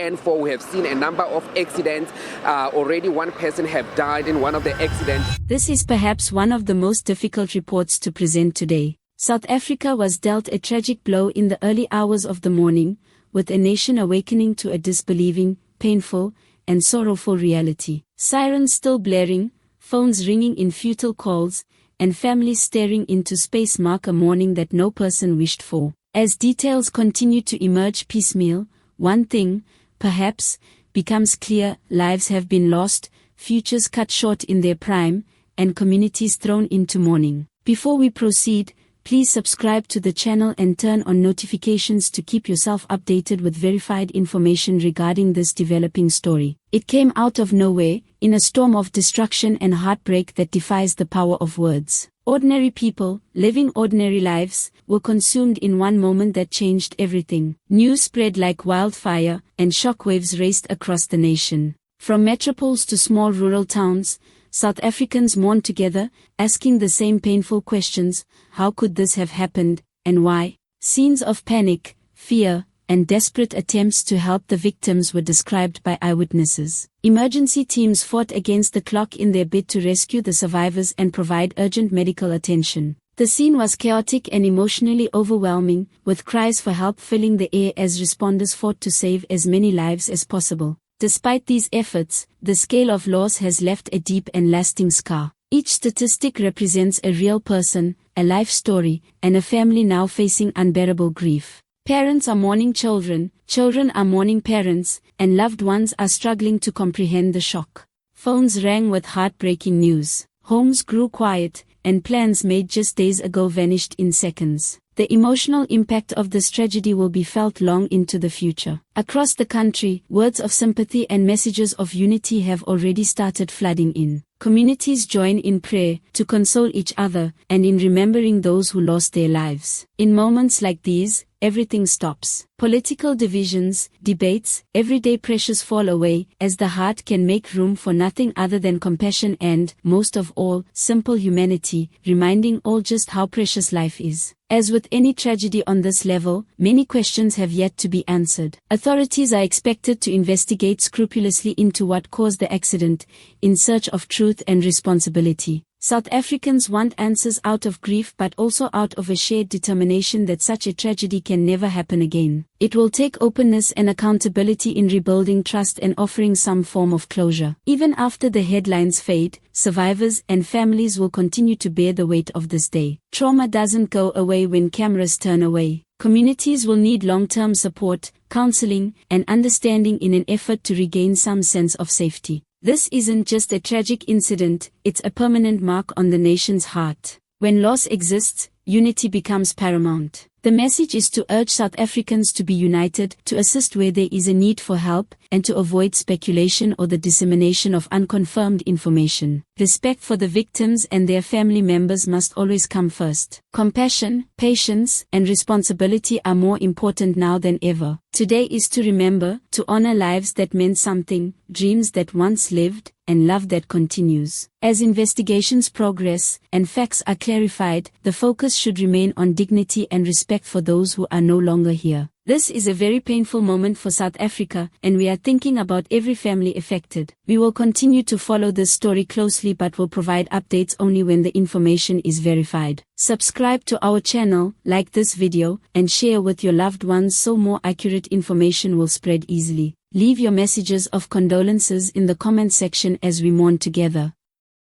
N4, we have seen a number of accidents. Already one person have died in one of the accidents. This is perhaps one of the most difficult reports to present today. South Africa was dealt a tragic blow in the early hours of the morning, with a nation awakening to a disbelieving, painful, and sorrowful reality. Sirens still blaring, phones ringing in futile calls, and families staring into space mark a morning that no person wished for. As details continue to emerge piecemeal, one thing, perhaps, becomes clear: lives have been lost, futures cut short in their prime, and communities thrown into mourning. Before we proceed, please subscribe to the channel and turn on notifications to keep yourself updated with verified information regarding this developing story. It came out of nowhere, in a storm of destruction and heartbreak that defies the power of words. Ordinary people, living ordinary lives, were consumed in one moment that changed everything. News spread like wildfire, and shockwaves raced across the nation. From metropoles to small rural towns, South Africans mourned together, asking the same painful questions: how could this have happened, and why? Scenes of panic, fear, and desperate attempts to help the victims were described by eyewitnesses. Emergency teams fought against the clock in their bid to rescue the survivors and provide urgent medical attention. The scene was chaotic and emotionally overwhelming, with cries for help filling the air as responders fought to save as many lives as possible. Despite these efforts, the scale of loss has left a deep and lasting scar. Each statistic represents a real person, a life story, and a family now facing unbearable grief. Parents are mourning children, children are mourning parents, and loved ones are struggling to comprehend the shock. Phones rang with heartbreaking news. Homes grew quiet, and plans made just days ago vanished in seconds. The emotional impact of this tragedy will be felt long into the future. Across the country, words of sympathy and messages of unity have already started flooding in. Communities join in prayer, to console each other, and in remembering those who lost their lives. In moments like these, everything stops. Political divisions, debates, everyday pressures fall away, as the heart can make room for nothing other than compassion and, most of all, simple humanity, reminding all just how precious life is. As with any tragedy on this level, many questions have yet to be answered. Authorities are expected to investigate scrupulously into what caused the accident, in search of truth and responsibility. South Africans want answers out of grief, but also out of a shared determination that such a tragedy can never happen again. It will take openness and accountability in rebuilding trust and offering some form of closure. Even after the headlines fade, survivors and families will continue to bear the weight of this day. Trauma doesn't go away when cameras turn away. Communities will need long-term support, counseling, and understanding in an effort to regain some sense of safety. This isn't just a tragic incident, it's a permanent mark on the nation's heart. When loss exists, unity becomes paramount. The message is to urge South Africans to be united, to assist where there is a need for help, and to avoid speculation or the dissemination of unconfirmed information. Respect for the victims and their family members must always come first. Compassion, patience, and responsibility are more important now than ever. Today is to remember, to honor lives that meant something, dreams that once lived, and love that continues. As investigations progress, and facts are clarified, the focus should remain on dignity and respect for those who are no longer here. This is a very painful moment for South Africa, and we are thinking about every family affected. We will continue to follow this story closely, but will provide updates only when the information is verified. Subscribe to our channel, like this video, and share with your loved ones so more accurate information will spread easily. Leave your messages of condolences in the comment section as we mourn together.